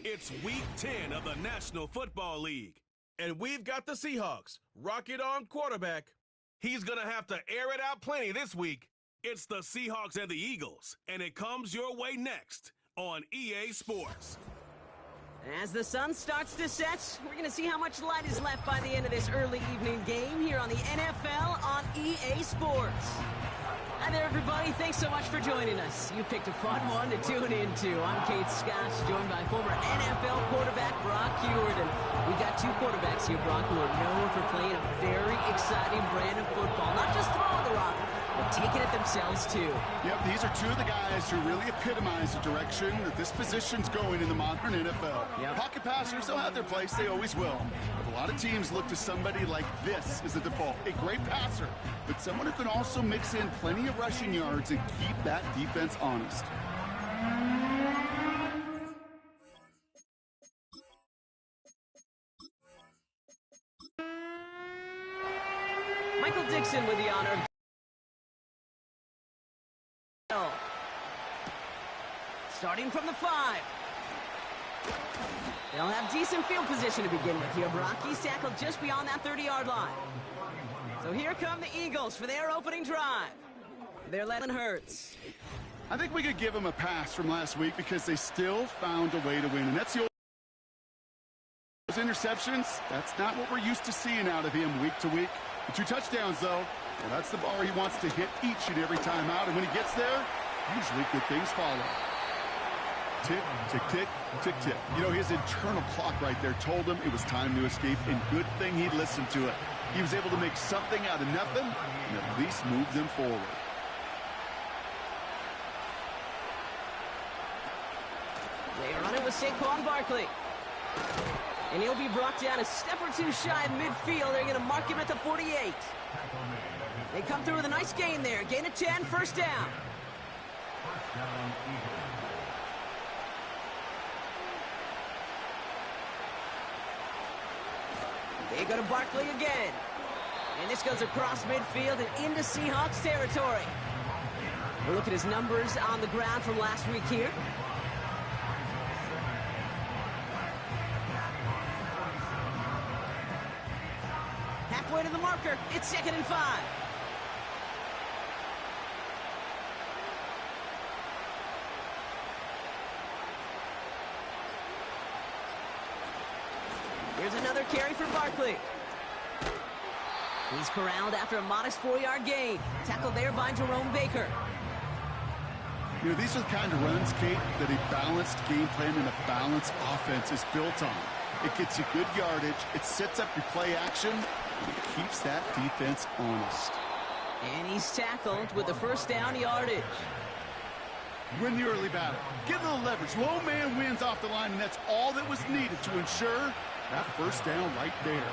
It's Week 10 of the National Football League. And we've got the Seahawks. Rocket on quarterback. He's going to have to air it out plenty this week. It's the Seahawks and the Eagles, and it comes your way next on EA Sports. As the sun starts to set, we're going to see how much light is left by the end of this early evening game here on the NFL on EA Sports. Hi there, everybody. Thanks so much for joining us. You picked a fun one to tune into. I'm Kate Scott, joined by former NFL quarterback Brock Heward. And we got two quarterbacks here, Brock, who are known for playing a very exciting brand of football. Not just throwing the rock, but taking it themselves, too. Yep, these are two of the guys who really epitomize the direction that this position's going in the modern NFL. Yep. Pocket passers, they'll have their place. They always will. But a lot of teams look to somebody like this as the default. A great passer, but someone who can also mix in plenty of rushing yards and keep that defense honest. Michael Dixon with the honor. Starting from the 5. They'll have decent field position to begin with here. Brock, he's tackled just beyond that 30-yard line. So here come the Eagles for their opening drive. They're letting Hurts. I think we could give them a pass from last week because they still found a way to win. And that's the old those interceptions. That's not what we're used to seeing out of him week to week. The 2 touchdowns, though, well, that's the bar he wants to hit each and every time out. And when he gets there, usually good things follow. Tick, tick, tick, tick, tick. You know, his internal clock right there told him it was time to escape, and good thing he listened to it. He was able to make something out of nothing and at least move them forward. They run it with Saquon Barkley. And he'll be brought down a step or two shy of midfield. They're going to mark him at the 48. They come through with a nice gain there. Gain of 10, first down. They go to Barkley again. And this goes across midfield and into Seahawks territory. We'll look at his numbers on the ground from last week here. Halfway to the marker. It's 2nd and 5. Here's another carry for Barkley. He's corralled after a modest 4-yard gain. Tackled there by Jerome Baker. You know, these are the kind of runs, Kate, that a balanced game plan and a balanced offense is built on. It gets you good yardage, it sets up your play action, and it keeps that defense honest. And he's tackled with the first down yardage. Win the early battle. Get a little leverage. Low man wins off the line, and that's all that was needed to ensure that first down right there.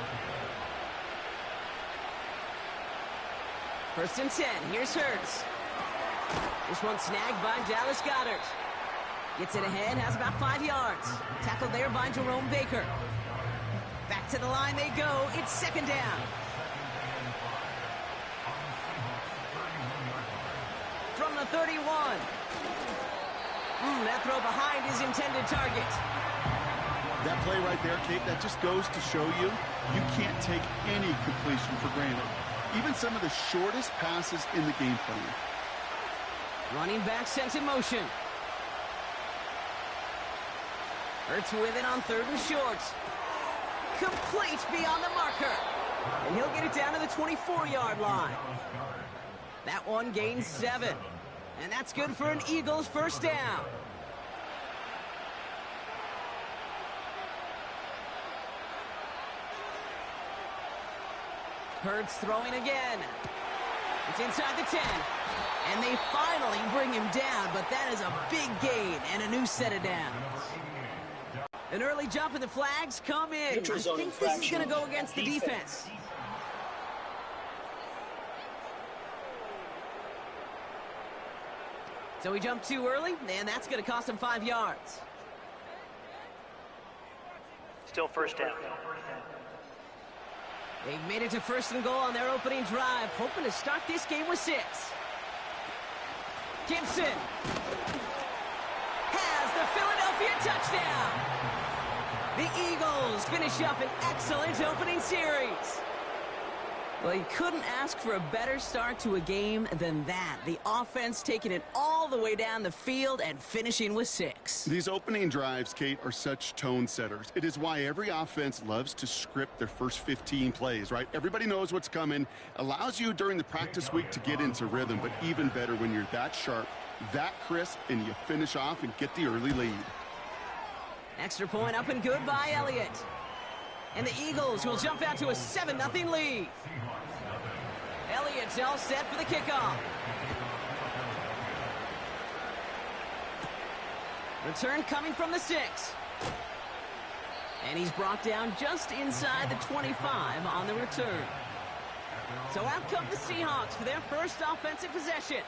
1st and 10. Here's Hurts. This one snagged by Dallas Goedert. Gets it ahead, has about 5 yards. Tackled there by Jerome Baker. Back to the line they go. It's 2nd down. From the 31. That throw behind his intended target. That play right there, Kate, that just goes to show you can't take any completion for granted. Even some of the shortest passes in the game plan. Running back sent in motion. Hurts with it on 3rd and short. Complete beyond the marker. And he'll get it down to the 24-yard line. That one gains 7. And that's good for an Eagles first down. Hurts throwing again. It's inside the 10. And they finally bring him down, but that is a big gain and a new set of downs. An early jump and the flags come in. I think this is going to go against the defense. So he jumped too early, and that's going to cost him 5 yards. Still first down. They've made it to 1st and goal on their opening drive, hoping to start this game with 6. Gibson has the Philadelphia touchdown. The Eagles finish up an excellent opening series. Well, you couldn't ask for a better start to a game than that. The offense taking it all the way down the field and finishing with 6. These opening drives, Kate, are such tone setters. It is why every offense loves to script their first 15 plays, right? Everybody knows what's coming. Allows you during the practice week to get into rhythm, but even better when you're that sharp, that crisp, and you finish off and get the early lead. Extra point up and good by Elliott. And the Eagles will jump out to a 7-0 lead. Elliott's all set for the kickoff. Return coming from the 6. And he's brought down just inside the 25 on the return. So out come the Seahawks for their first offensive possession.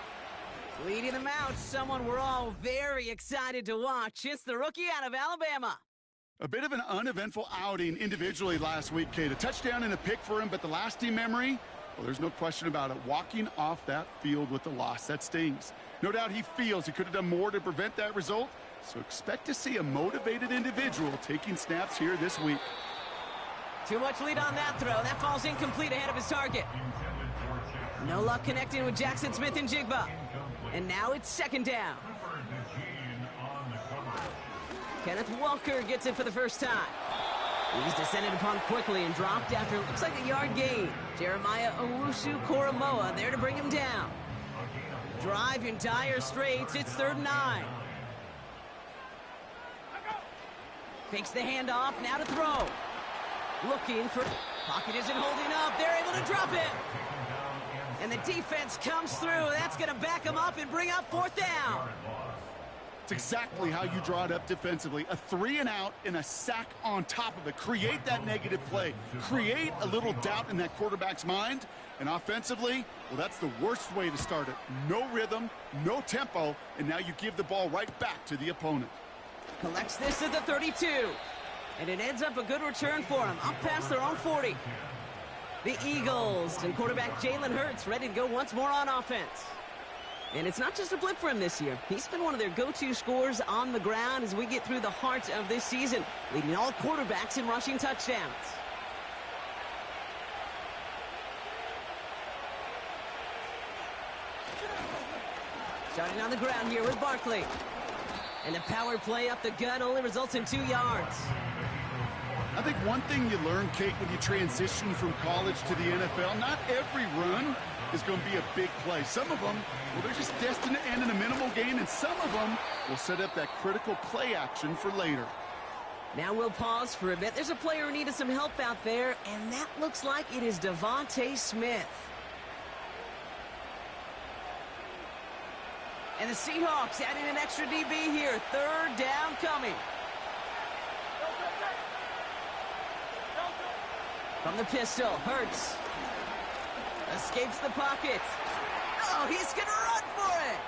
Leading them out, someone we're all very excited to watch. It's the rookie out of Alabama. A bit of an uneventful outing individually last week, Kate. A touchdown and a pick for him, but the lasting memory, well, there's no question about it. Walking off that field with the loss, that stings. No doubt he feels he could have done more to prevent that result, so expect to see a motivated individual taking snaps here this week. Too much lead on that throw. That falls incomplete ahead of his target. No luck connecting with Jackson Smith and Jigba. And now it's 2nd down. Kenneth Walker gets it for the first time. He's descended upon quickly and dropped after it looks like a yard gain. Jeremiah Owusu-Koramoah there to bring him down. Drive in dire straits. It's 3rd and 9. Fakes the handoff. Now to throw. Looking for... Pocket isn't holding up. They're able to drop it. And the defense comes through. That's going to back them up and bring up 4th down. It's exactly how you draw it up defensively. A 3-and-out and a sack on top of it. Create that negative play. Create a little doubt in that quarterback's mind. And offensively, well, that's the worst way to start it. No rhythm, no tempo, and now you give the ball right back to the opponent. Collects this at the 32. And it ends up a good return for him. Up past their own 40. The Eagles and quarterback Jalen Hurts ready to go once more on offense. And it's not just a blip for him this year. He's been one of their go-to scorers on the ground as we get through the heart of this season, leading all quarterbacks in rushing touchdowns. Starting on the ground here with Barkley. And the power play up the gut only results in 2 yards. I think one thing you learn, Kate, when you transition from college to the NFL, not every run is going to be a big play. Some of them, well, they're just destined to end in a minimal gain, and some of them will set up that critical play action for later. Now we'll pause for a bit. There's a player who needed some help out there, and that looks like it is Devontae Smith. And the Seahawks adding an extra DB here. 3rd down coming. From the pistol, Hurts. Escapes the pocket. Oh, he's going to run for it.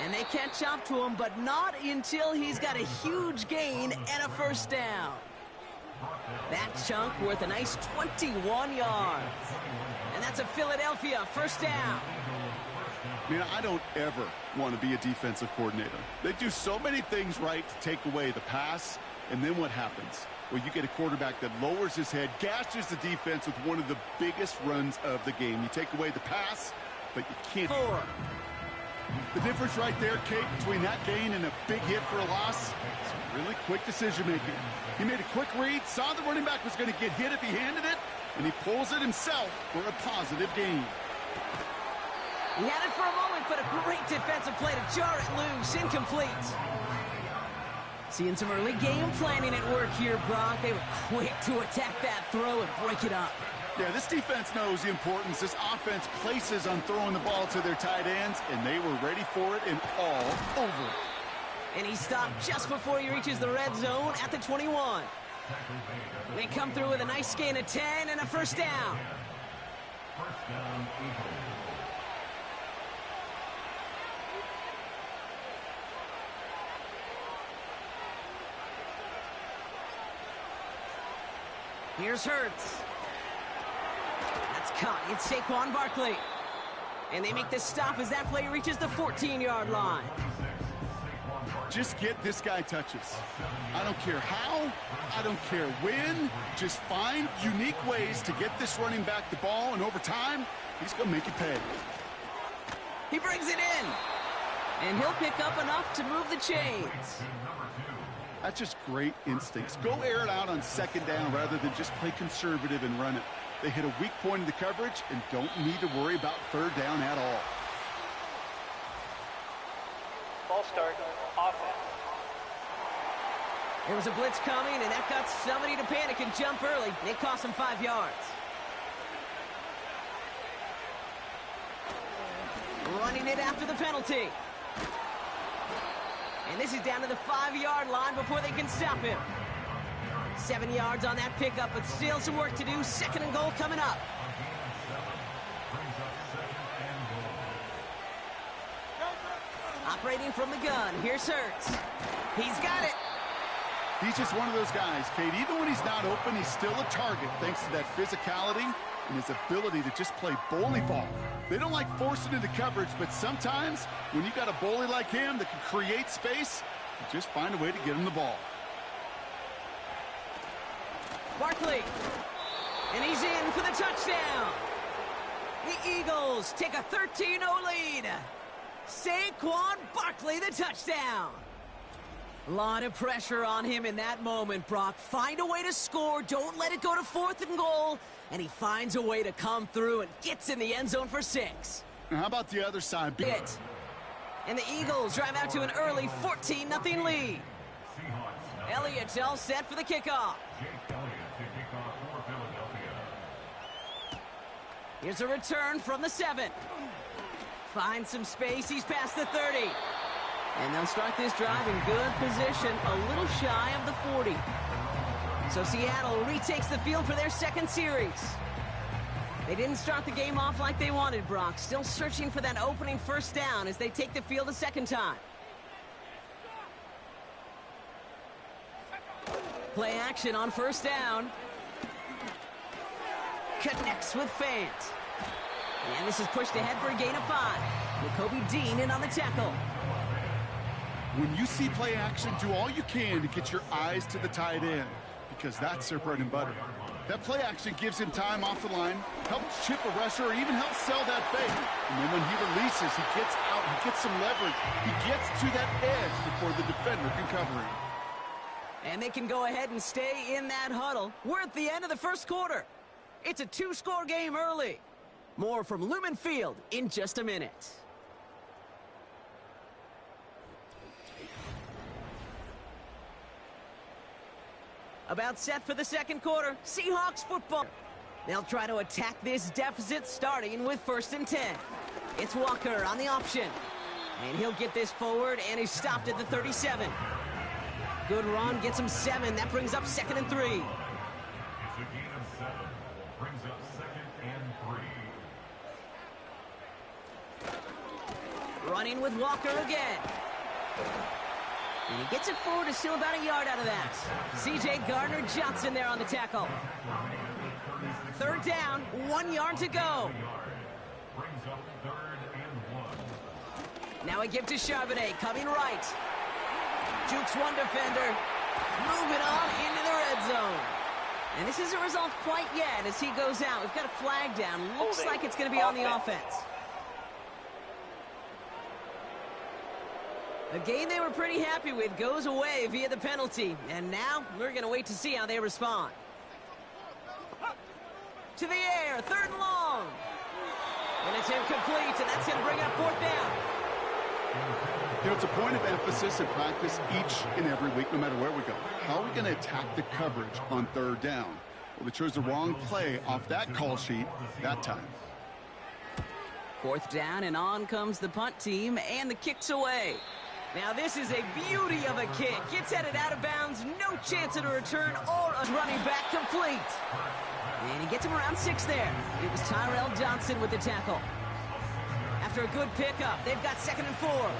And they catch up to him, but not until he's got a huge gain and a 1st down. That chunk worth a nice 21 yards. And that's a Philadelphia 1st down. Man, I don't ever want to be a defensive coordinator. They do so many things right to take away the pass, and then what happens? Well, you get a quarterback that lowers his head, gashes the defense with one of the biggest runs of the game. You take away the pass, but you can't. 4. The difference right there, Kate, between that gain and a big hit for a loss, is really quick decision-making. He made a quick read, saw the running back was going to get hit if he handed it, and he pulls it himself for a positive gain. He had it for a moment, but a great defensive play to jar it loose. Incomplete. Seeing some early game planning at work here, Brock. They were quick to attack that throw and break it up. Yeah, this defense knows the importance this offense places on throwing the ball to their tight ends, and they were ready for it and all over it. And he stopped just before he reaches the red zone at the 21. They come through with a nice gain of 10 and a 1st down. Here's Hurts. That's caught. It's Saquon Barkley. And they make the stop as that play reaches the 14-yard line. Just get this guy touches. I don't care how, I don't care when. Just find unique ways to get this running back the ball, and over time, he's going to make it pay. He brings it in. And he'll pick up enough to move the chains. That's just great instincts. Go air it out on second down rather than just play conservative and run it. They hit a weak point in the coverage and don't need to worry about third down at all. Ball start, offense. There was a blitz coming, and that got somebody to panic and jump early. It cost him 5 yards. Running it after the penalty. And this is down to the 5-yard line before they can stop him. 7 yards on that pickup, but still some work to do. Second and goal coming up. Operating from the gun, here's Hurts. He's got it. He's just one of those guys, Kate. Even when he's not open, he's still a target thanks to that physicality and his ability to just play bully ball. They don't like forcing into coverage, but sometimes when you got a bully like him that can create space, you just find a way to get him the ball. Barkley. And he's in for the touchdown. The Eagles take a 13-0 lead. Saquon Barkley, the touchdown. A lot of pressure on him in that moment, Brock. Find a way to score. Don't let it go to 4th and goal. And he finds a way to come through and gets in the end zone for 6. Now, how about the other side? And the Eagles drive out to an early 14-0 lead. Elliott's all set for the kickoff. Here's a return from the 7. Finds some space. He's past the 30. And they'll start this drive in good position, a little shy of the 40. So Seattle retakes the field for their second series. They didn't start the game off like they wanted, Brock. Still searching for that opening first down as they take the field a second time. Play action on first down. Connects with Fant. And this is pushed ahead for a gain of 5. Nakobe Dean in on the tackle. When you see play action, do all you can to get your eyes to the tight end, because that's their bread and butter. That play action gives him time off the line, helps chip a rusher, or even helps sell that fake. And then when he releases, he gets out, he gets some leverage. He gets to that edge before the defender can cover him. And they can go ahead and stay in that huddle. We're at the end of the first quarter. It's a 2-score game early. More from Lumen Field in just a minute. About set for the second quarter. Seahawks football. They'll try to attack this deficit starting with 1st and 10. It's Walker on the option. And he'll get this forward, and he's stopped at the 37. Good run, gets him 7. That brings up 2nd and 3. It's a gain of 7. Brings up 2nd and 3. Running with Walker again. And he gets it forward to steal about a yard out of that. C.J. Gardner-Johnson there on the tackle. 3rd down, 1 yard to go. Brings up 3rd and 1. Now a give to Charbonnet, coming right. Jukes one defender. Moving on into the red zone. And this isn't resolved quite yet as he goes out. We've got a flag down. Looks like it's going to be on the offense. A game they were pretty happy with goes away via the penalty. And now we're going to wait to see how they respond. To the air, 3rd and long. And it's incomplete, and that's going to bring up 4th down. You know, it's a point of emphasis in practice each and every week, no matter where we go. How are we going to attack the coverage on 3rd down? Well, they chose the wrong play off that call sheet that time. 4th down, and on comes the punt team, and the kick's away. Now this is a beauty of a kick. Gets headed out of bounds, no chance at a return or a running back complete. And he gets him around 6 there. It was Tyrell Johnson with the tackle. After a good pickup, they've got 2nd and 4.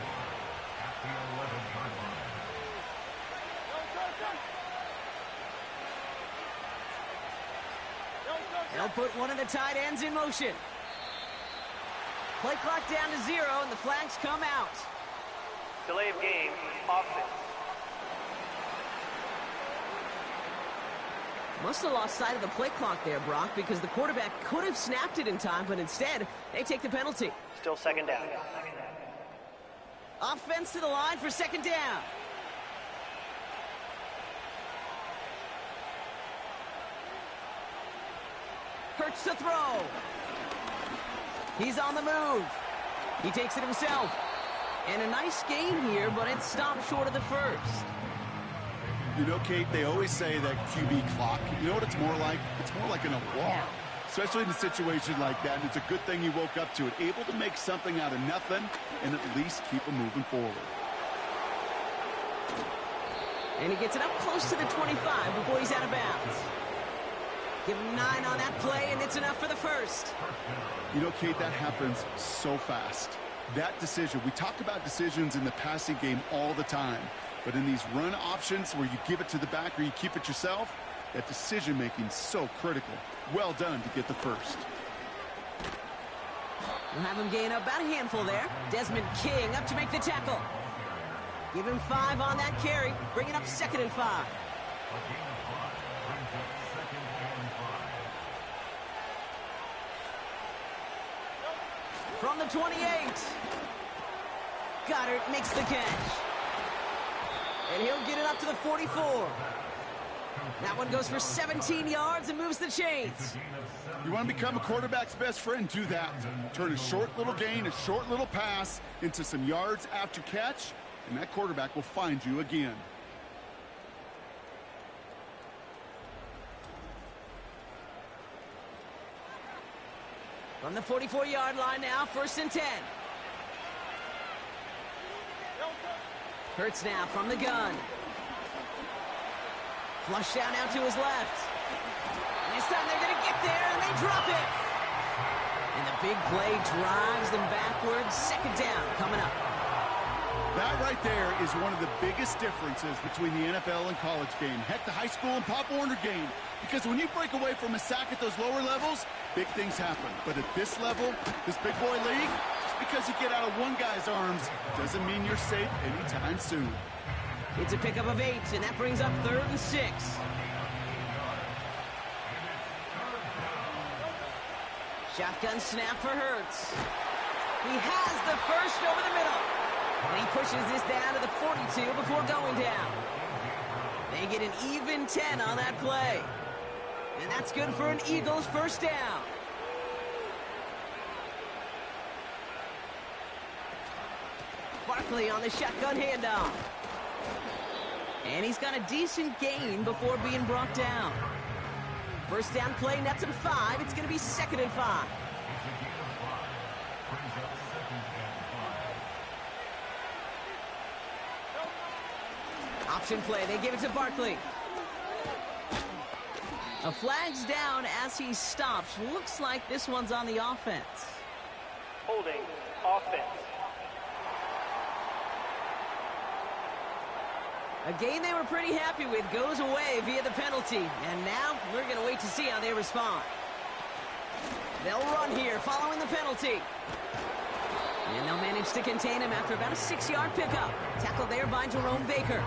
They'll put one of the tight ends in motion. Play clock down to 0, and the flags come out. Delay of game, offense. Must have lost sight of the play clock there, Brock, because the quarterback could have snapped it in time, but instead, they take the penalty. Still second down. Offense to the line for second down. Hurts to throw. He's on the move. He takes it himself. And a nice gain here, but it stopped short of the first. You know, Kate, they always say that QB clock. You know what it's more like? It's more like an alarm, especially in a situation like that. And it's a good thing he woke up to it, able to make something out of nothing and at least keep him moving forward. And he gets it up close to the 25 before he's out of bounds. Give him 9 on that play, and it's enough for the first. You know, Kate, that happens so fast. That decision, we talk about decisions in the passing game all the time. But in these run options where you give it to the back or you keep it yourself, that decision-making is so critical. Well done to get the first. We'll have him gain about a handful there. Desmond King up to make the tackle. Give him 5 on that carry. Bring it up 2nd and 5. From the 28. Goddard makes the catch. And he'll get it up to the 44. That one goes for 17 yards and moves the chains. You want to become a quarterback's best friend? Do that. Turn a short little gain, a short little pass into some yards after catch, and that quarterback will find you again. From the 44-yard line now, 1st and 10. Hurts now from the gun. Flush down now to his left. And this time they're going to get there, and they drop it. And the big play drives them backwards. 2nd down coming up. That right there is one of the biggest differences between the NFL and college game. Heck, the high school and Pop Warner game. Because when you break away from a sack at those lower levels, big things happen. But at this level, this big boy league, just because you get out of one guy's arms doesn't mean you're safe anytime soon. It's a pickup of 8, and that brings up 3rd and 6. Shotgun snap for Hurts. He has the first over the middle. And he pushes this down to the 42 before going down. They get an even 10 on that play. And that's good for an Eagles first down. Barkley on the shotgun handoff. And he's got a decent gain before being brought down. First down play, nets him 5. It's going to be 2nd and 5. Option play, they give it to Barkley. A flag's down as he stops. Looks like this one's on the offense. Holding, offense. A game they were pretty happy with goes away via the penalty. And now we're going to wait to see how they respond. They'll run here following the penalty. And they'll manage to contain him after about a 6-yard pickup. Tackled there by Jerome Baker.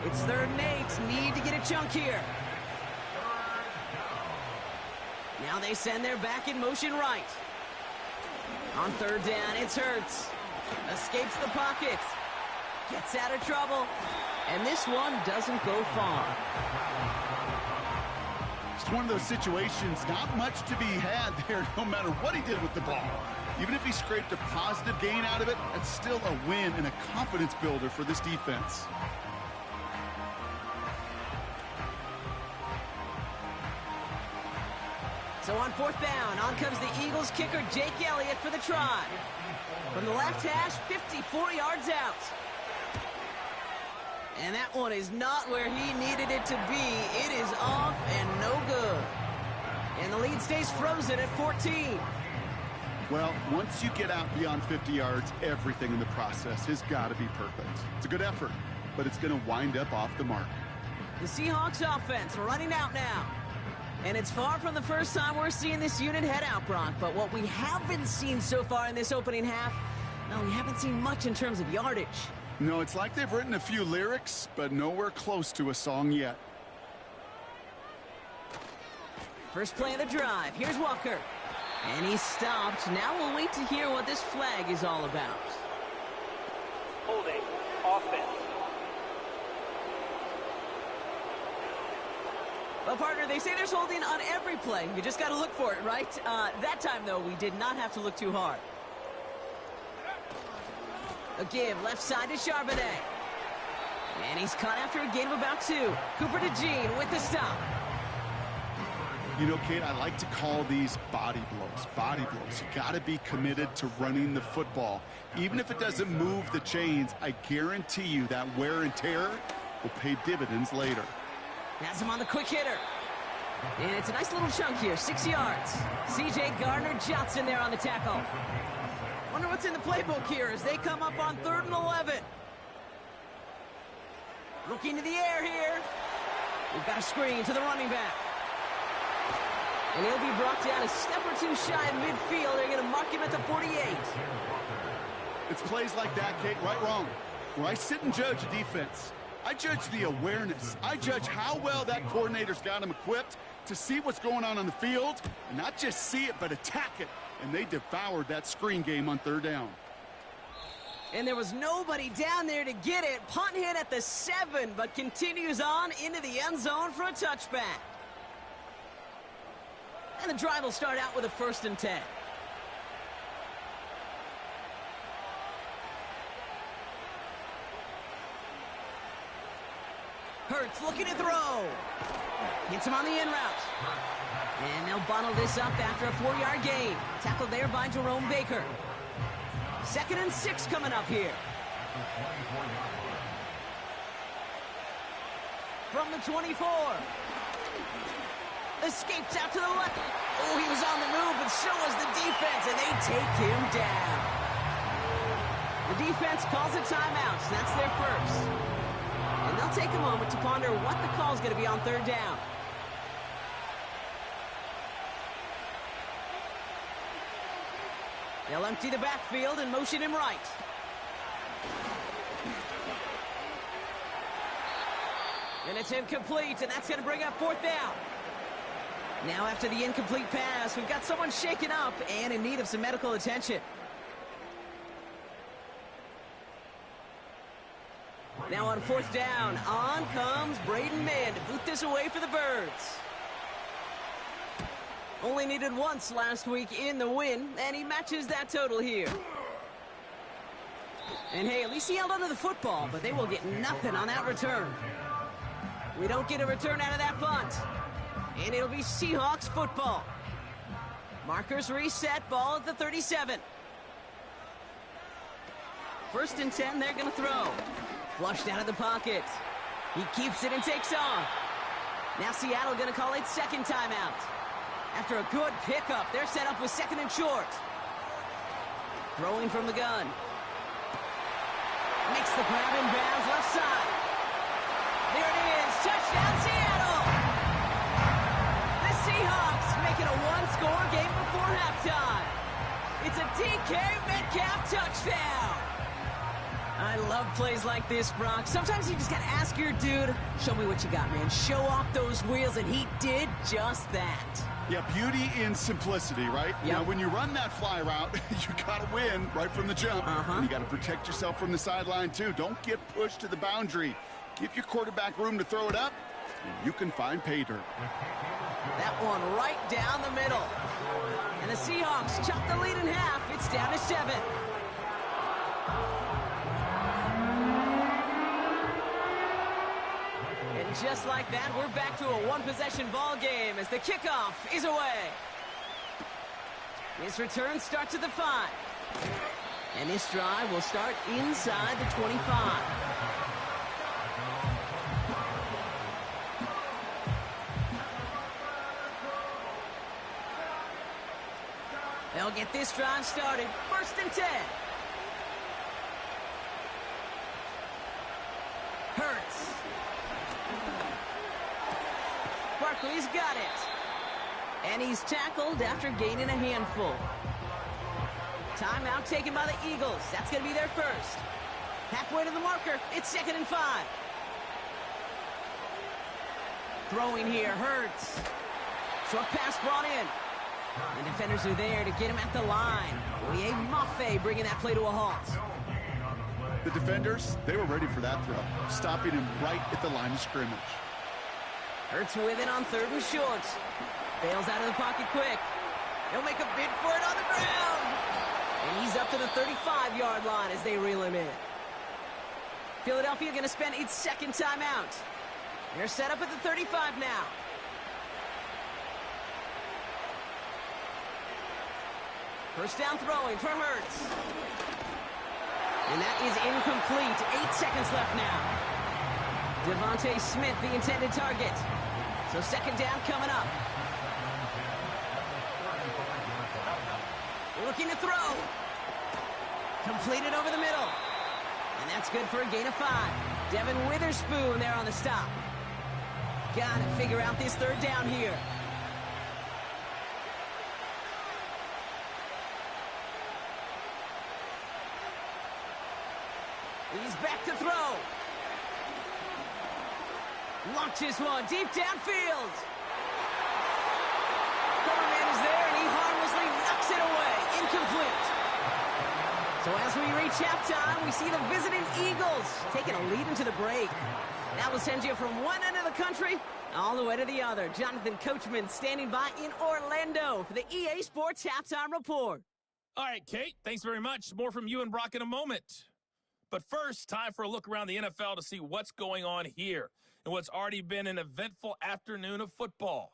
It's 3rd and 8. Need to get a chunk here. Now they send their back in motion right. On 3rd down, it's Hurts. Escapes the pocket. Gets out of trouble. And this one doesn't go far. It's one of those situations, not much to be had there no matter what he did with the ball. Even if he scraped a positive gain out of it, that's still a win and a confidence builder for this defense. So on 4th down, on comes the Eagles kicker, Jake Elliott, for the try. From the left hash, 54 yards out. And that one is not where he needed it to be. It is off and no good. And the lead stays frozen at 14. Well, once you get out beyond 50 yards, everything in the process has got to be perfect. It's a good effort, but it's going to wind up off the mark. The Seahawks offense running out now. And it's far from the first time we're seeing this unit head out, Brock. But what we haven't seen so far in this opening half Well, we haven't seen much in terms of yardage. No, it's like they've written a few lyrics, but nowhere close to a song yet. First play of the drive. Here's Walker. And he's stopped. Now we'll wait to hear what this flag is all about. Holding. Offense. Well, partner, they say there's holding on every play. You just got to look for it, right? That time, though, we did not have to look too hard. A give left side to Charbonnet. And he's caught after a gain of about 2. Cooper to Jean with the stop. You know, Kate, I like to call these body blows. Body blows. You got to be committed to running the football. Even if it doesn't move the chains, I guarantee you that wear and tear will pay dividends later. Has him on the quick hitter. And it's a nice little chunk here, 6 yards. C.J. Gardner-Johnson there on the tackle. Wonder what's in the playbook here as they come up on 3rd and 11. Looking to the air here. We've got a screen to the running back. And he'll be brought down a step or 2 shy of midfield. They're going to mark him at the 48. It's plays like that, Kate, right, wrong, where I sit and judge a defense. I judge the awareness. I judge how well that coordinator's got him equipped to see what's going on the field, and not just see it, but attack it. And they devoured that screen game on 3rd down. And there was nobody down there to get it. Punt hit at the 7, but continues on into the end zone for a touchback. And the drive will start out with a 1st and 10. Hurts looking to throw. Hits him on the in route. And they'll bottle this up after a 4-yard gain. Tackled there by Jerome Baker. 2nd and 6 coming up here. From the 24. Escapes out to the left. Oh, he was on the move, but so was the defense, and they take him down. The defense calls a timeout, so that's their first. And they'll take a moment to ponder what the call is going to be on 3rd down. They'll empty the backfield and motion him right. And it's incomplete, and that's going to bring up 4th down. Now after the incomplete pass, we've got someone shaken up and in need of some medical attention. Now on 4th down, on comes Braden Mann to boot this away for the Birds. Only needed once last week in the win, and he matches that total here. And hey, at least he held onto the football, but they will get nothing on that return. We don't get a return out of that punt. And it'll be Seahawks football. Markers reset, ball at the 37. 1st and 10, they're going to throw. Flushed out of the pocket. He keeps it and takes off. Now Seattle going to call it 2nd timeout. After a good pickup, they're set up with 2nd and short. Throwing from the gun. Makes the grab in bounds left side. There it is. Touchdown Seattle. The Seahawks make it a 1-score game before halftime. It's a DK Metcalf touchdown. I love plays like this, Brock. Sometimes you just got to ask your dude, show me what you got, man. Show off those wheels, and he did just that. Yeah, beauty in simplicity, right? Yep. Now, when you run that fly route, you got to win right from the jump. And you got to protect yourself from the sideline, too. Don't get pushed to the boundary. Give your quarterback room to throw it up, and you can find pay dirt. That one right down the middle. And the Seahawks chop the lead in half. It's down to 7. And just like that, we're back to a 1-possession ball game as the kickoff is away. His return starts at the 5. And this drive will start inside the 25. They'll get this drive started. 1st and 10. Hurts. Barkley's got it. And he's tackled after gaining a handful. Timeout taken by the Eagles. That's going to be their first. Halfway to the marker. It's 2nd and 5. Throwing here, Hurts. Short pass brought in. The defenders are there to get him at the line. Oye Mafe bringing that play to a halt. The defenders, they were ready for that throw, stopping him right at the line of scrimmage. Hurts with it on 3rd and short. Bails out of the pocket quick. He'll make a bid for it on the ground. And he's up to the 35-yard line as they reel him in. Philadelphia going to spend its 2nd timeout. They're set up at the 35 now. First down throwing for Hurts. And that is incomplete. 8 seconds left now. Devontae Smith, the intended target. So 2nd down coming up. Looking to throw. Completed over the middle. And that's good for a gain of 5. Devin Witherspoon there on the stop. Got to figure out this 3rd down here. He's back to throw. Launches one deep downfield. Coverman is there, and he harmlessly knocks it away. Incomplete. So as we reach halftime, we see the visiting Eagles taking a lead into the break. That will send you from one end of the country all the way to the other. Jonathan Coachman standing by in Orlando for the EA Sports Halftime Report. All right, Kate, thanks very much. More from you and Brock in a moment. But first, time for a look around the NFL to see what's going on here and what's already been an eventful afternoon of football.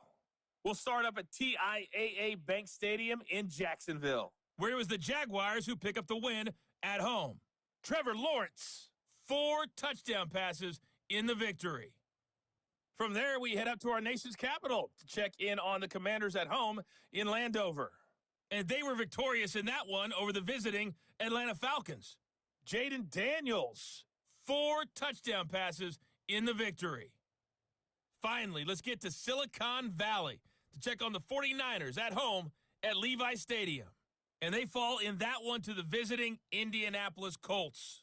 We'll start up at TIAA Bank Stadium in Jacksonville, where it was the Jaguars who pick up the win at home. Trevor Lawrence, 4 touchdown passes in the victory. From there, we head up to our nation's capital to check in on the Commanders at home in Landover. And they were victorious in that one over the visiting Atlanta Falcons. Jaden Daniels, 4 touchdown passes in the victory. Finally, let's get to Silicon Valley to check on the 49ers at home at Levi Stadium. And they fall in that one to the visiting Indianapolis Colts.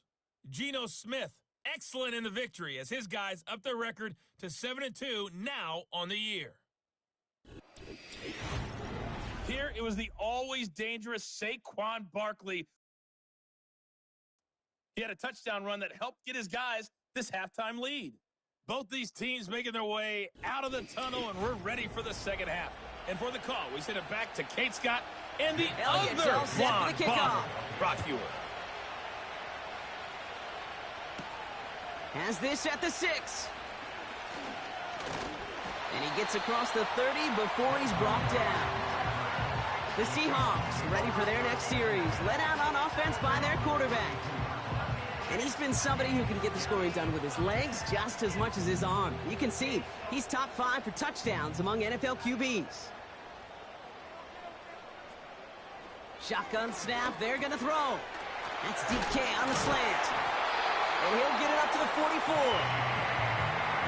Geno Smith, excellent in the victory as his guys up their record to 7-2 now on the year. Here, it was the always dangerous Saquon Barkley. He had a touchdown run that helped get his guys this halftime lead. Both these teams making their way out of the tunnel, and we're ready for the second half. And for the call, we send it back to Kate Scott and the other Blonde Bomber, Brock Hewitt. Has this at the 6. And he gets across the 30 before he's brought down. The Seahawks ready for their next series, led out on offense by their quarterback. And he's been somebody who can get the scoring done with his legs just as much as his arm. You can see he's top 5 for touchdowns among NFL QBs. Shotgun snap, they're going to throw. That's DK on the slant. And he'll get it up to the 44.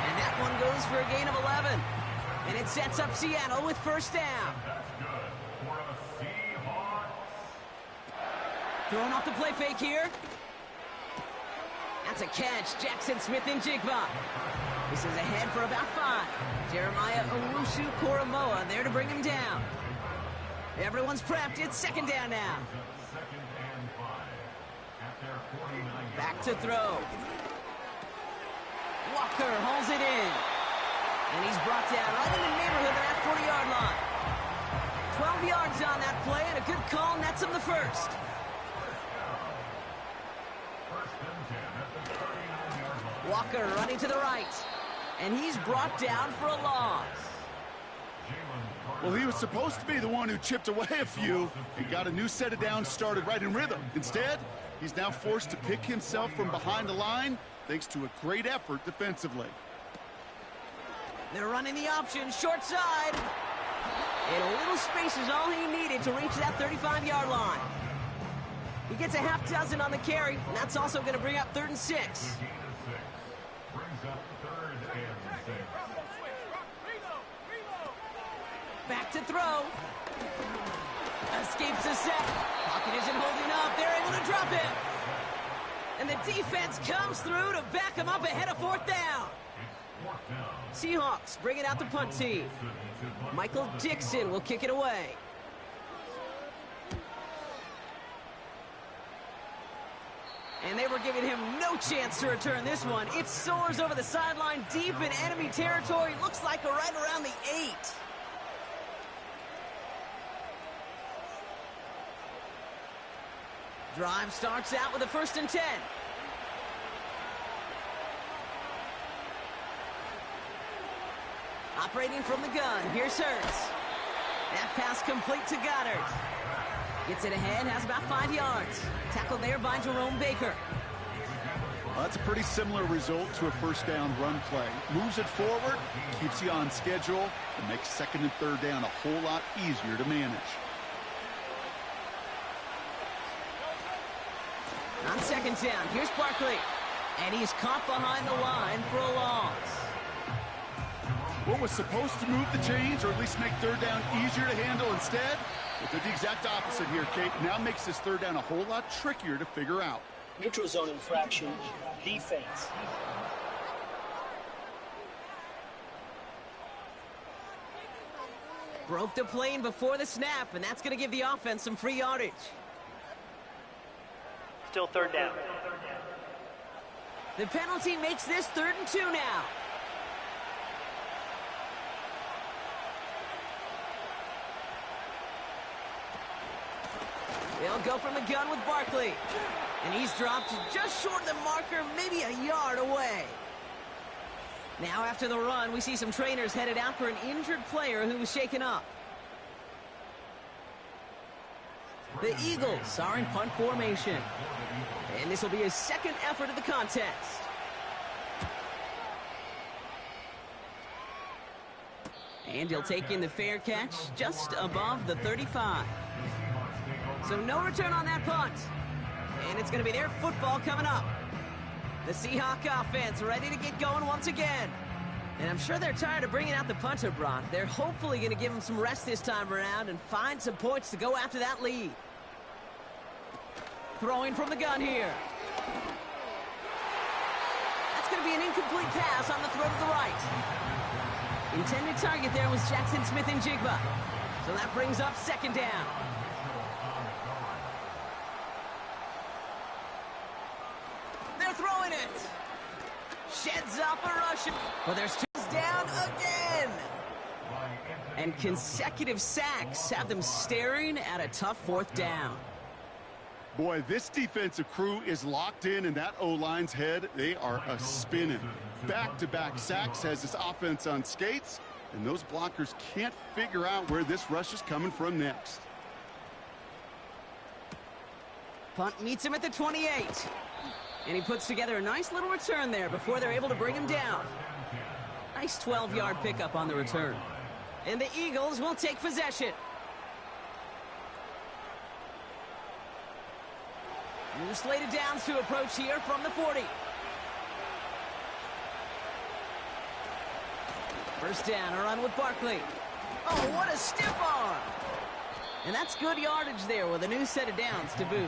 And that one goes for a gain of 11. And it sets up Seattle with first down. Throwing off the play fake here. That's a catch. Jackson Smith-Njigba. This is ahead for about 5. Jeremiah Owusu-Koramoah there to bring him down. Everyone's prepped. It's second down now. Back to throw. Walker holds it in. And he's brought down right in the neighborhood of that 40-yard line. 12 yards on that play, and a good call nets him the first. Walker running to the right. And he's brought down for a loss. Well, he was supposed to be the one who chipped away a few and got a new set of downs started right in rhythm. Instead, he's now forced to pick himself from behind the line thanks to a great effort defensively. They're running the option, short side. And a little space is all he needed to reach that 35-yard line. He gets a half dozen on the carry, and that's also going to bring up 3rd and 6. Back to throw. Escapes the set. Clock Pocket isn't holding up. They're able to drop it. And the defense comes through to back them up ahead of fourth down. Seahawks bring it out the punt team. Michael Dixon will kick it away. And they were giving him no chance to return this one. It soars over the sideline deep in enemy territory. Looks like right around the 8. Drive starts out with a 1st and 10. Operating from the gun, here's Hurts. That pass complete to Goddard. Gets it ahead, has about 5 yards. Tackled there by Jerome Baker. Well, that's a pretty similar result to a 1st down run play. Moves it forward, keeps you on schedule, and makes 2nd and 3rd down a whole lot easier to manage. On 2nd down, here's Barkley. And he's caught behind the line for a loss. What was supposed to move the chains, or at least make 3rd down easier to handle instead? It did the exact opposite here, Kate. Now makes this 3rd down a whole lot trickier to figure out. Neutral zone infraction, defense. Broke the plane before the snap, and that's going to give the offense some free yardage. Still 3rd down. The penalty makes this 3rd and 2 now. They'll go from the gun with Barkley. And he's dropped just short of the marker, maybe a yard away. Now after the run, we see some trainers headed out for an injured player who was shaken up. The Eagles are in punt formation. And this will be his 2nd effort of the contest. And he'll take in the fair catch just above the 35. So no return on that punt. And it's going to be their football coming up. The Seahawk offense ready to get going once again. And I'm sure they're tired of bringing out the punter, Brock. They're hopefully going to give him some rest this time around and find some points to go after that lead. Throwing from the gun here. That's going to be an incomplete pass on the throw to the right. Intended target there was Jackson Smith and Jigba. So that brings up 2nd down. They're throwing it. Sheds off a rush. But there's 2 down again. And consecutive sacks have them staring at a tough 4th down. Boy, this defensive crew is locked in that O-line's head. They are a-spinning. Back-to-back sacks has this offense on skates, and those blockers can't figure out where this rush is coming from next. Punt meets him at the 28. And he puts together a nice little return there before they're able to bring him down. Nice 12-yard pickup on the return. And the Eagles will take possession. New slated downs to approach here from the 40. 1st down, a run with Barkley. Oh, what a stiff arm. And that's good yardage there with a new set of downs to boot.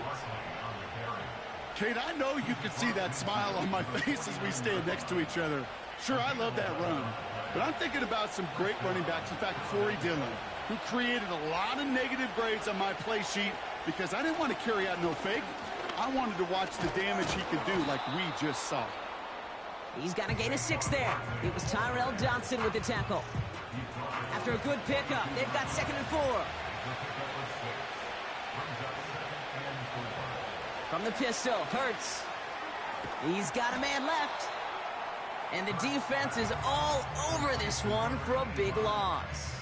Kate, I know you can see that smile on my face as we stand next to each other. Sure, I love that run. But I'm thinking about some great running backs. In fact, Corey Dillon, who created a lot of negative grades on my play sheet because I didn't want to carry out no fake. I wanted to watch the damage he could do like we just saw. He's got a gain of 6 there. It was Tyrell Johnson with the tackle. After a good pickup, they've got 2nd and 4. From the pistol, Hurts. He's got a man left. And the defense is all over this one for a big loss.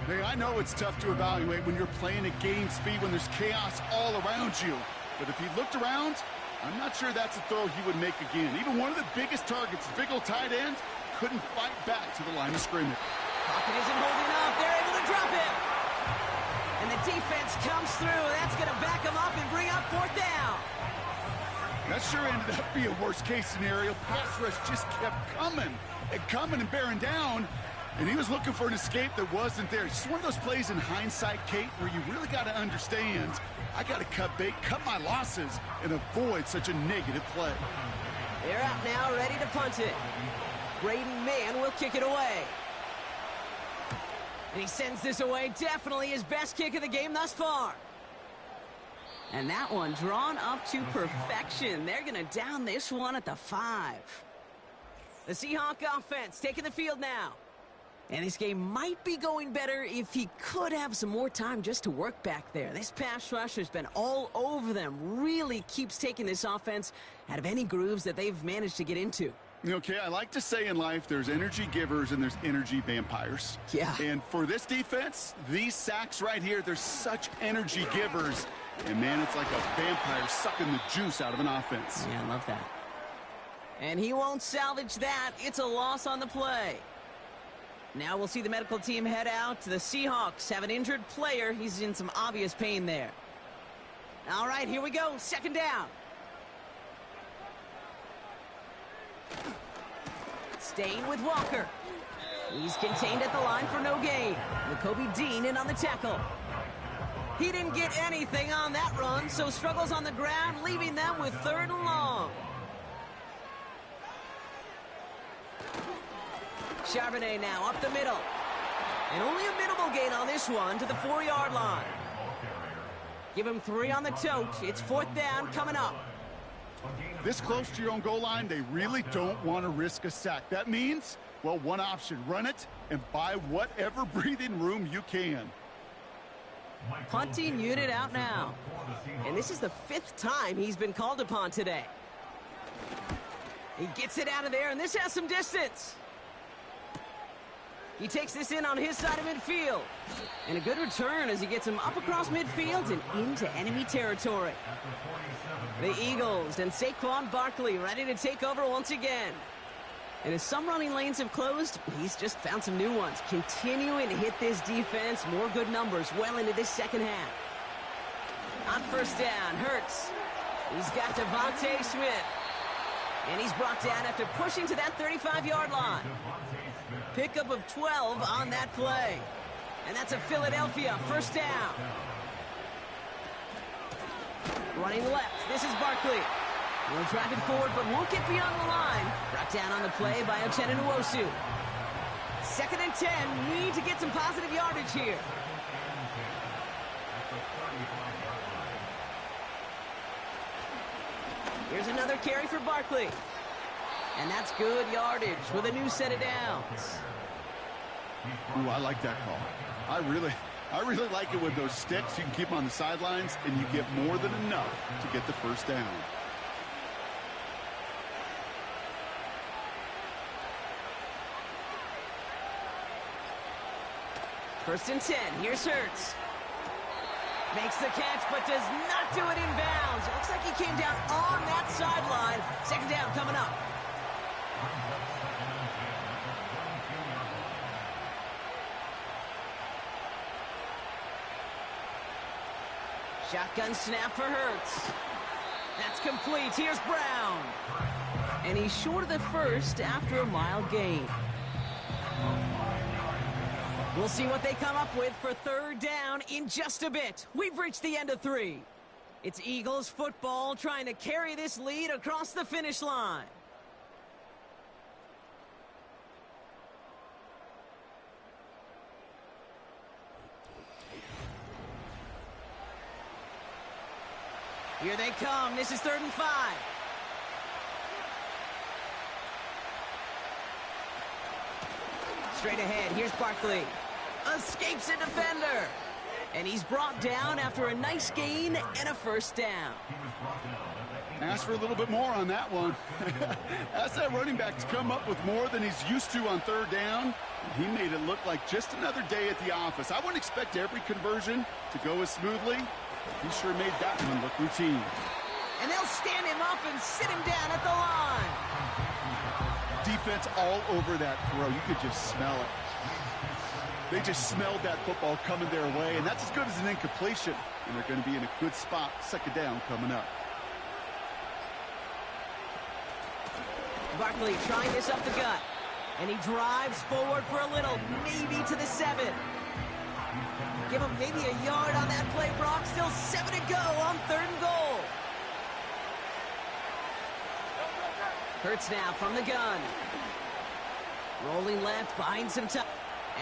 Hey, I know it's tough to evaluate when you're playing at game speed, when there's chaos all around you. But if he looked around, I'm not sure that's a throw he would make again. Even one of the biggest targets, the big old tight end, couldn't fight back to the line of scrimmage. Pocket isn't holding up. They're able to drop him. And the defense comes through. That's going to back him up and bring up 4th down. That sure ended up being a worst-case scenario. Pass rush just kept coming and bearing down. And he was looking for an escape that wasn't there. Just one of those plays in hindsight, Kate, where you really got to understand, I got to cut bait, cut my losses, and avoid such a negative play. They're out now, ready to punt it. Braden Mann will kick it away. And he sends this away. Definitely his best kick of the game thus far. And that one drawn up to perfection. They're going to down this one at the 5. The Seahawks offense taking the field now. And this game might be going better if he could have some more time just to work back there. This pass rush has been all over them. Really keeps taking this offense out of any grooves that they've managed to get into. Okay, I like to say in life there's energy givers and there's energy vampires. Yeah. And for this defense, these sacks right here, they're such energy givers. And, man, it's like a vampire sucking the juice out of an offense. Yeah, I love that. And he won't salvage that. It's a loss on the play. Now we'll see the medical team head out. The Seahawks have an injured player. He's in some obvious pain there. All right, here we go. Second down. Staying with Walker. He's contained at the line for no gain. Jacoby Dean in on the tackle. He didn't get anything on that run, so struggles on the ground, leaving them with 3rd and long. Charbonnet now up the middle. And only a minimal gain on this one to the 4-yard line. Give him 3 on the tote. It's 4th down coming up. This close to your own goal line, they really don't want to risk a sack. That means, well, one option, run it and buy whatever breathing room you can. Punting unit out now. And this is the 5th time he's been called upon today. He gets it out of there, and this has some distance. He takes this in on his side of midfield. And a good return as he gets him up across midfield and into enemy territory. The Eagles and Saquon Barkley ready to take over once again. And as some running lanes have closed, he's just found some new ones. Continuing to hit this defense, more good numbers well into this second half. On first down, Hurts. He's got Devontae Smith. And he's brought down after pushing to that 35-yard line. Pickup of 12 on that play. And that's a Philadelphia first down. Running left, this is Barkley. He'll drive it forward, but won't get beyond the line. Brought down on the play by Uchenna Nwosu. 2nd and 10, need to get some positive yardage here. Here's another carry for Barkley. And that's good yardage with a new set of downs. Ooh, I like that call. I really like it with those sticks. You can keep them on the sidelines, and you get more than enough to get the first down. First and 10, here's Hurts. Makes the catch, but does not do it in bounds. It looks like he came down on that sideline. 2nd down coming up. Shotgun snap for Hurts. That's complete. Here's Brown. And he's short of the first after a mild gain. We'll see what they come up with for 3rd down in just a bit. We've reached the end of 3. It's Eagles football trying to carry this lead across the finish line. Here they come. This is 3rd and 5. Straight ahead, here's Barkley. Escapes a defender. And he's brought down after a nice gain and a first down. Ask for a little bit more on that one. Ask that running back to come up with more than he's used to on 3rd down. He made it look like just another day at the office. I wouldn't expect every conversion to go as smoothly. He sure made that one look routine. And they'll stand him up and sit him down at the line. Defense all over that throw. You could just smell it. They just smelled that football coming their way, and that's as good as an incompletion. And they're going to be in a good spot. 2nd down coming up. Barkley trying this up the gut. And he drives forward for a little, maybe to the 7. Give him maybe a yard on that play, Brock. Still 7 to go on 3rd and goal. Hurts now from the gun. Rolling left, behind some time.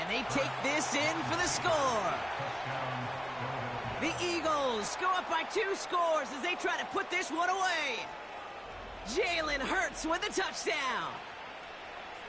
And they take this in for the score. The Eagles go up by 2 scores as they try to put this one away. Jalen Hurts with a touchdown.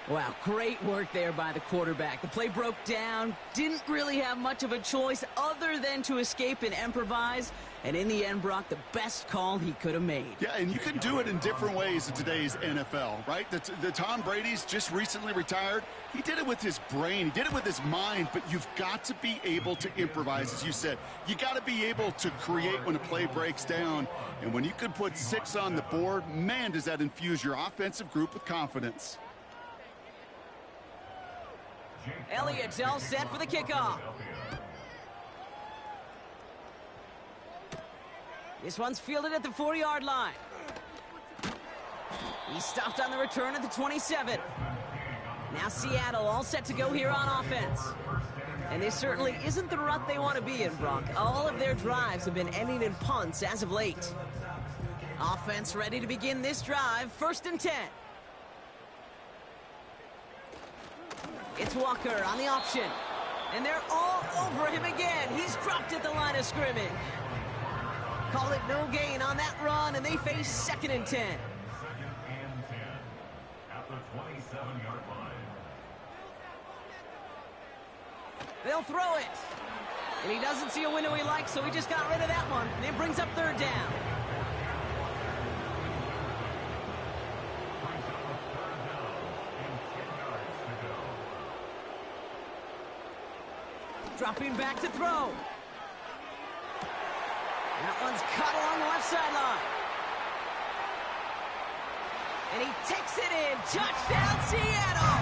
Wow, great work there by the quarterback. The play broke down, didn't really have much of a choice other than to escape and improvise. And in the end, Brock, the best call he could have made. Yeah, and you can do it in different ways in today's NFL, right? The Tom Brady's just recently retired. He did it with his brain. He did it with his mind, but you've got to be able to improvise, as you said. You got to be able to create when a play breaks down. And when you can put 6 on the board, man, does that infuse your offensive group with confidence. Elliott's all set for the kickoff. This one's fielded at the 4-yard line. He's stopped on the return at the 27. Now Seattle all set to go here on offense. And this certainly isn't the rut they want to be in, Brock. All of their drives have been ending in punts as of late. Offense ready to begin this drive. 1st and 10. It's Walker on the option. And they're all over him again. He's dropped at the line of scrimmage. Call it no gain on that run, and they face 2nd and 10. 2nd and 10 at the 27-yard line. They'll throw it. And he doesn't see a window he likes, so he just got rid of that one. And it brings up 3rd down. Brings up a 3rd down and 10 yards to go. Dropping back to throw. That one's cut along the left sideline. And he takes it in. Touchdown, Seattle!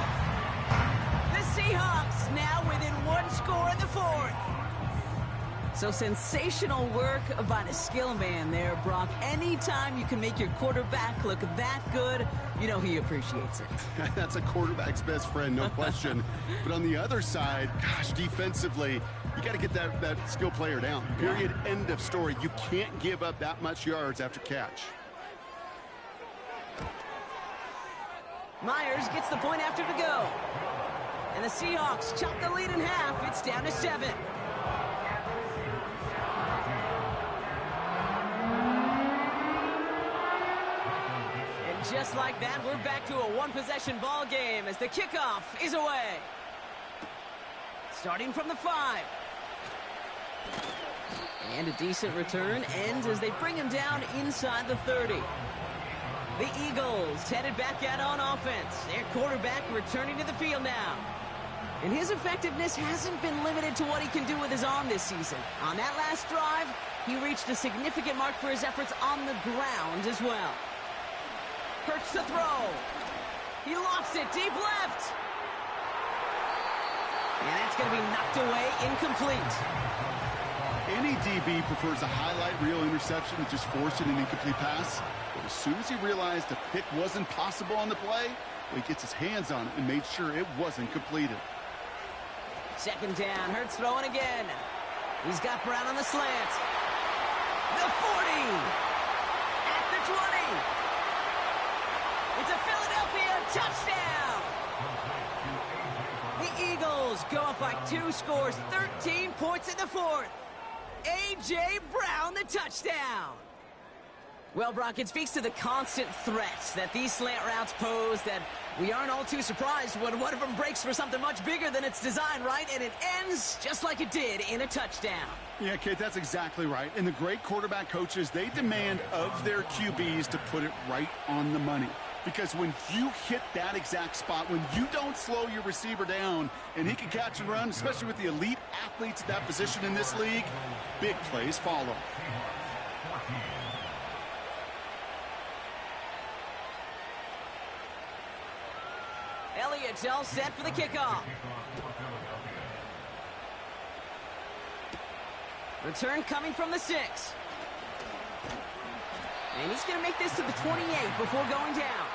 The Seahawks now within 1 score in the 4th. So sensational work by the skill man there, Brock. Anytime you can make your quarterback look that good, you know he appreciates it. That's a quarterback's best friend, no question. But on the other side, gosh, defensively, you got to get that skill player down. Period. End of story. You can't give up that much yards after catch. Myers gets the point after to go. And the Seahawks chop the lead in half. It's down to 7. And just like that, we're back to a 1-possession ball game as the kickoff is away. Starting from the 5. And a decent return ends as they bring him down inside the 30. The Eagles headed back out on offense. Their quarterback returning to the field now. And his effectiveness hasn't been limited to what he can do with his arm this season. On that last drive, he reached a significant mark for his efforts on the ground as well. Hurts to throw. He lofts it deep left. And that's going to be knocked away, incomplete. Any DB prefers a highlight reel interception to just forcing an incomplete pass. But as soon as he realized a pick wasn't possible on the play, he gets his hands on it and made sure it wasn't completed. 2nd down, Hurts throwing again. He's got Brown on the slant. The 40. At the 20. It's a Philadelphia touchdown. The Eagles go up by 2 scores, 13 points in the 4th. A.J. Brown, the touchdown. Well, Brock, it speaks to the constant threats that these slant routes pose that we aren't all too surprised when one of them breaks for something much bigger than its design, right? And it ends just like it did in a touchdown. Yeah, Kate, that's exactly right. And the great quarterback coaches, they demand of their QBs to put it right on the money. Because when you hit that exact spot, when you don't slow your receiver down and he can catch and run, especially with the elite athletes at that position in this league, big plays follow. Elliott's all set for the kickoff. Return coming from the 6. And he's going to make this to the 28 before going down.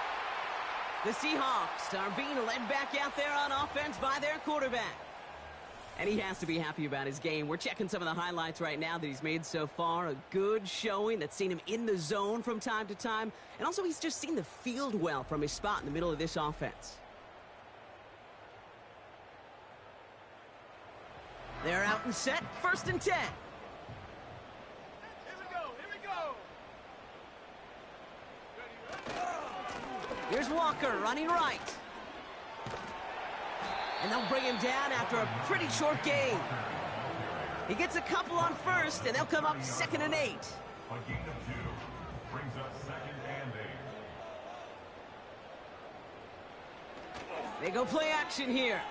The Seahawks are being led back out there on offense by their quarterback. And he has to be happy about his game. We're checking some of the highlights right now that he's made so far. A good showing that's seen him in the zone from time to time. And also he's just seen the field well from his spot in the middle of this offense. They're out and set. 1st and 10. Here we go. Here's Walker running right. And they'll bring him down after a pretty short gain. He gets a couple on 1st, and they'll come up 2nd and 8. A gain of 2 brings up 2nd and 8. They go play action here.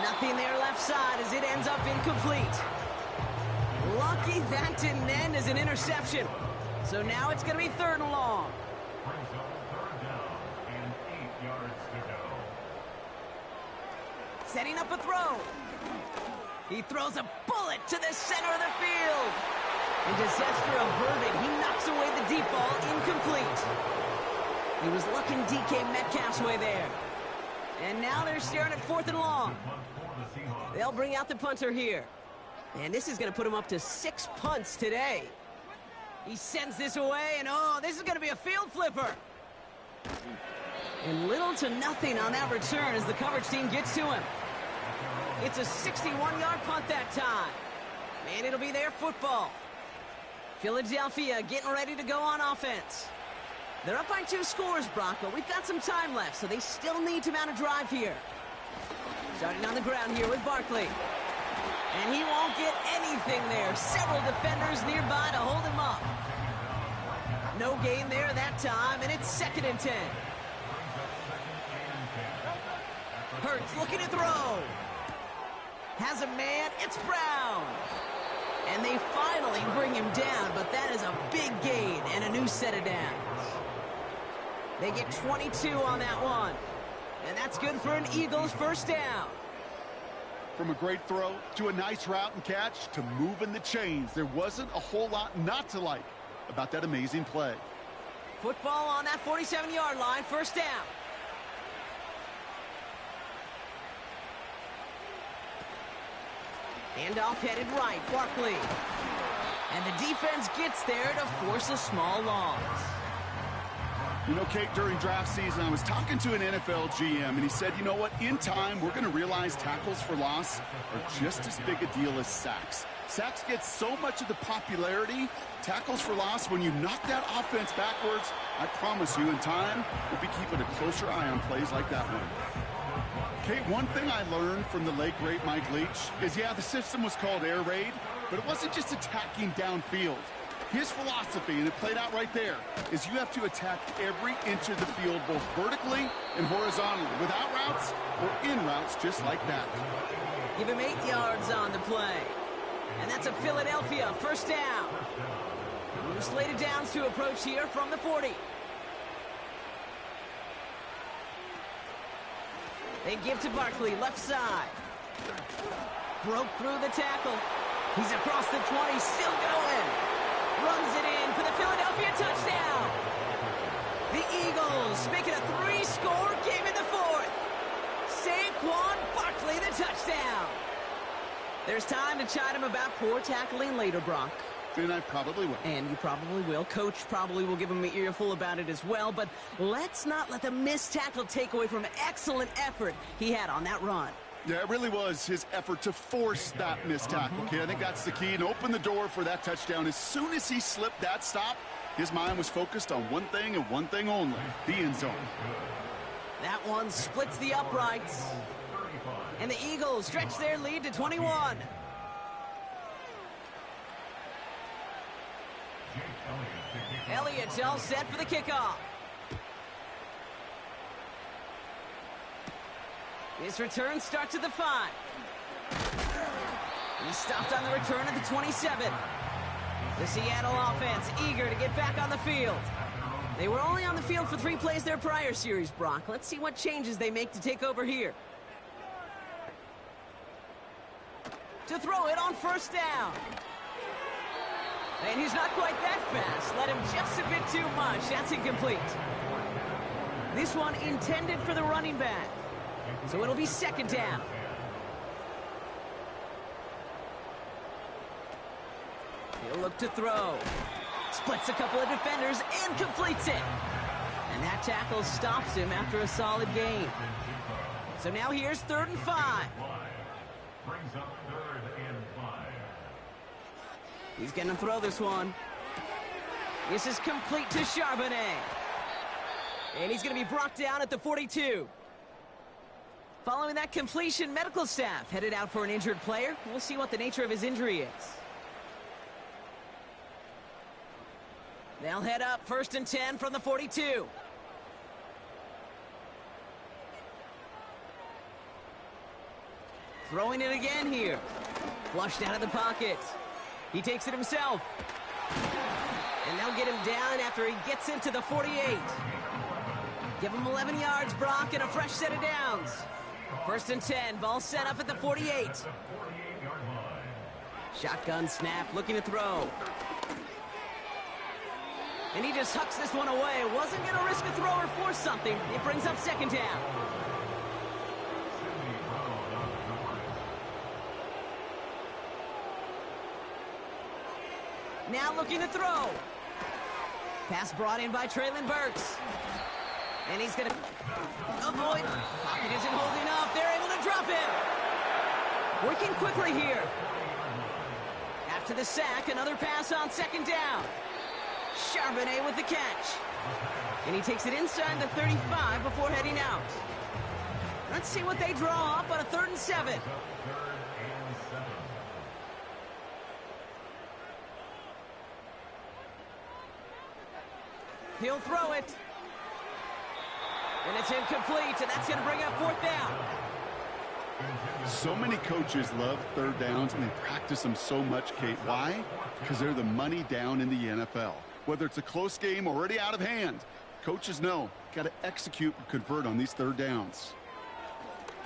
Nothing there left side as it ends up incomplete. Lucky that didn't end as an interception. So now it's going to be 3rd and long. Brings up 3rd down and 8 yards to go. Setting up a throw. He throws a bullet to the center of the field. And disaster averted. He knocks away the deep ball, incomplete. He was looking DK Metcalf's way there. And now they're staring at 4th and long. They'll bring out the punter here. And this is going to put him up to 6 punts today. He sends this away, and oh, this is going to be a field flipper. And little to nothing on that return as the coverage team gets to him. It's a 61-yard punt that time. And it'll be their football. Philadelphia getting ready to go on offense. They're up by 2 scores, Brock, but we've got some time left, so they still need to mount a drive here. Starting on the ground here with Barkley. And he won't get anything there. Several defenders nearby to hold him up. No gain there that time, and it's 2nd and 10. Hurts looking to throw. Has a man, it's Brown. And they finally bring him down, but that is a big gain and a new set of downs. They get 22 on that one. And that's good for an Eagles 1st down. From a great throw to a nice route and catch to moving the chains, there wasn't a whole lot not to like about that amazing play. Football on that 47-yard line, 1st down. Handoff headed right, Barkley. And the defense gets there to force a small loss. You know, Kate, during draft season, I was talking to an NFL GM, and he said, you know what, in time, we're going to realize tackles for loss are just as big a deal as sacks. Sacks get so much of the popularity. Tackles for loss, when you knock that offense backwards, I promise you, in time, we'll be keeping a closer eye on plays like that one. Kate, one thing I learned from the late, great Mike Leach is, yeah, the system was called air raid, but it wasn't just attacking downfield. His philosophy, and it played out right there, is you have to attack every inch of the field, both vertically and horizontally, without routes or in routes just like that. Give him 8 yards on the play. And that's a Philadelphia 1st down. New slated downs to approach here from the 40. They give to Barkley, left side. Broke through the tackle. He's across the 20, still going. Runs it in for the Philadelphia touchdown. The Eagles make it a 3-score game in the 4th. Saquon Barkley, the touchdown. There's time to chide him about poor tackling later, Brock. And I probably will. And you probably will. Coach probably will give him an earful about it as well. But let's not let the missed tackle take away from excellent effort he had on that run. Yeah, it really was his effort to force that missed tackle, kid. I think that's the key, and open the door for that touchdown. As soon as he slipped that stop, his mind was focused on one thing and one thing only, the end zone. That one splits the uprights. And the Eagles stretch their lead to 21. Elliott's all set for the kickoff. His return starts at the 5. He stopped on the return at the 27. The Seattle offense eager to get back on the field. They were only on the field for 3 plays their prior series, Brock. Let's see what changes they make to take over here. To throw it on 1st down. And he's not quite that fast. Let him just a bit too much. That's incomplete. This one intended for the running back. So it'll be second down. He'll look to throw. Splits a couple of defenders and completes it. And that tackle stops him after a solid gain. So now here's 3rd and 5. Brings up 3rd and 5. He's going to throw this one. This is complete to Charbonnet. And he's going to be brought down at the 42. Following that completion, medical staff headed out for an injured player. We'll see what the nature of his injury is. They'll head up 1st and 10 from the 42. Throwing it again here. Flushed out of the pocket. He takes it himself. And they'll get him down after he gets into the 48. Give him 11 yards, Brock, and a fresh set of downs. 1st and 10, ball set up at the 48. Shotgun snap, looking to throw. And he just hucks this one away. Wasn't going to risk a throw or force something. It brings up 2nd down. Now looking to throw. Pass brought in by Traylon Burks. And he's going to avoid. Pocket isn't holding up. They're able to drop him. Working quickly here. After the sack, another pass on 2nd down. Charbonnet with the catch. And he takes it inside the 35 before heading out. Let's see what they draw up on a 3rd and 7. He'll throw it. And it's incomplete, and that's going to bring up 4th down. So many coaches love 3rd downs, and they practice them so much, Kate. Why? Because they're the money down in the NFL. Whether it's a close game already out of hand, coaches know got to execute and convert on these 3rd downs.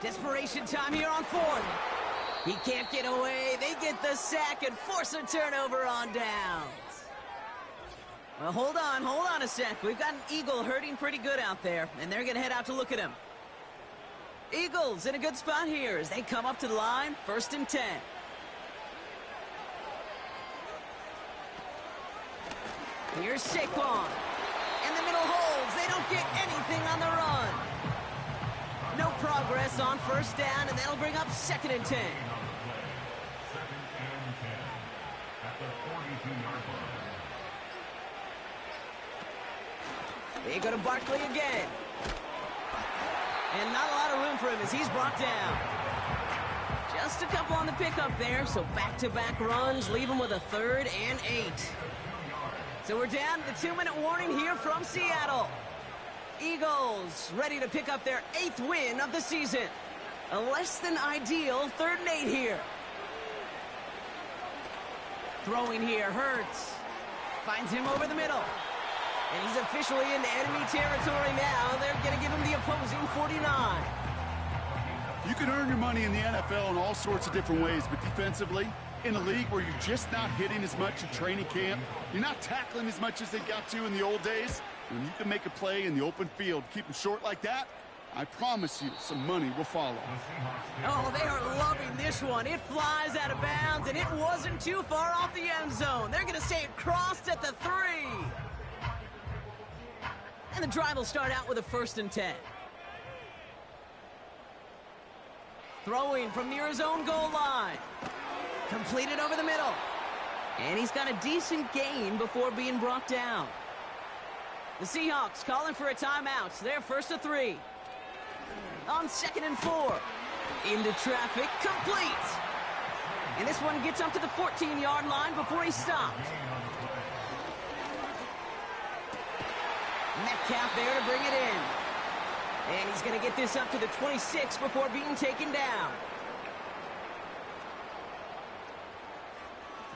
Desperation time here on 4th. He can't get away. They get the sack and force a turnover on downs. Well, hold on a sec. We've got an Eagle hurting pretty good out there, and they're going to head out to look at him. Eagles in a good spot here as they come up to the line, 1st and 10. Here's Saquon. And the middle holds. They don't get anything on the run. No progress on 1st down, and that'll bring up 2nd and 10. 2nd and 10 at the 42-yard line. They go to Barkley again. And not a lot of room for him as he's brought down. Just a couple on the pickup there, so back-to-back runs leave him with a 3rd and 8. So we're down to the 2-minute warning here from Seattle. Eagles ready to pick up their 8th win of the season. A less than ideal 3rd and 8 here. Throwing here, Hurts. Finds him over the middle. And he's officially in enemy territory now. They're going to give him the opposing 49. You can earn your money in the NFL in all sorts of different ways, but defensively, in a league where you're just not hitting as much in training camp, you're not tackling as much as they got to in the old days, when you can make a play in the open field, keep them short like that, I promise you some money will follow. Oh, they are loving this one. It flies out of bounds, and it wasn't too far off the end zone. They're going to say it crossed at the 3. And the drive will start out with a 1st and 10. Throwing from near his own goal line. Completed over the middle. And he's got a decent gain before being brought down. The Seahawks calling for a timeout. They're 1st and 3. On 2nd and 4. Into traffic. Complete. And this one gets up to the 14-yard line before he's stopped. Metcalf there to bring it in. And he's going to get this up to the 26 before being taken down.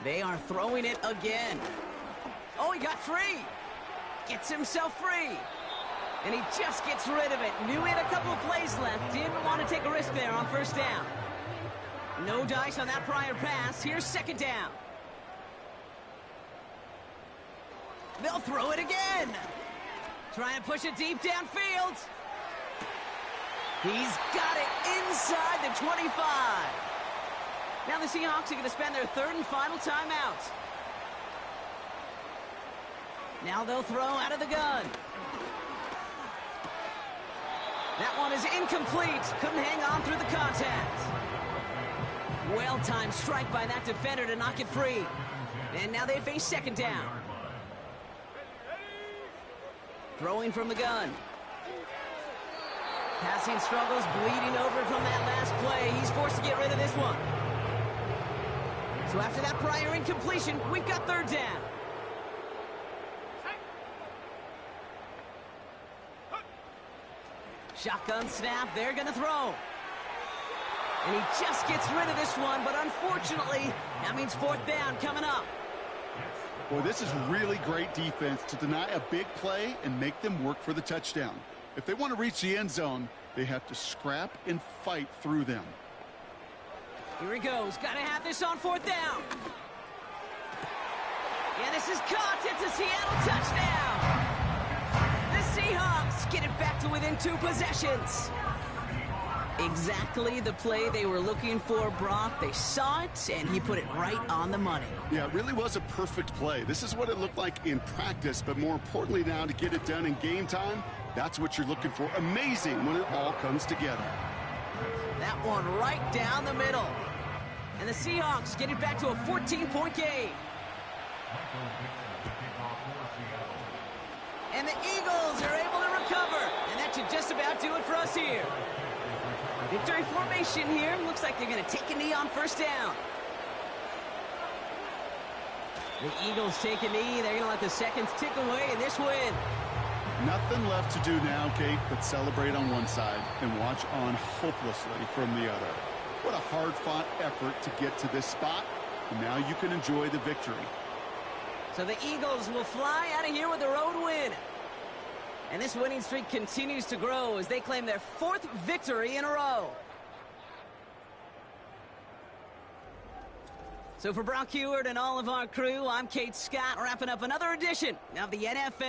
They are throwing it again. Oh, he got free. Gets himself free. And he just gets rid of it. Knew he had a couple of plays left. Didn't want to take a risk there on 1st down. No dice on that prior pass. Here's 2nd down. They'll throw it again. Trying to push it deep downfield. He's got it inside the 25. Now the Seahawks are going to spend their third and final timeout. Now they'll throw out of the gun. That one is incomplete. Couldn't hang on through the contact. Well-timed strike by that defender to knock it free. And now they face second down. Throwing from the gun. Passing struggles, bleeding over from that last play. He's forced to get rid of this one. So after that prior incompletion, we've got third down. Shotgun snap, they're going to throw. And he just gets rid of this one, but unfortunately, that means fourth down coming up. Boy, this is really great defense to deny a big play and make them work for the touchdown. If they want to reach the end zone, they have to scrap and fight through them. Here he goes. Got to have this on fourth down. Yeah, this is caught. It's a Seattle touchdown. The Seahawks get it back to within 2 possessions. Exactly the play they were looking for, Brock. They saw it, and he put it right on the money. Yeah, it really was a perfect play. This is what it looked like in practice, but more importantly now to get it done in game time, that's what you're looking for. Amazing when it all comes together. That one right down the middle. And the Seahawks get it back to a 14-point game. And the Eagles are able to recover. And that should just about do it for us here. Victory formation here. Looks like they're going to take a knee on first down. The Eagles take a knee. They're going to let the seconds tick away in this win. Nothing left to do now, Kate, but celebrate on one side and watch on hopelessly from the other. What a hard-fought effort to get to this spot, and now you can enjoy the victory. So the Eagles will fly out of here with a road win. And this winning streak continues to grow as they claim their 4th victory in a row. So for Brock Heward and all of our crew, I'm Kate Scott, wrapping up another edition of the NFL.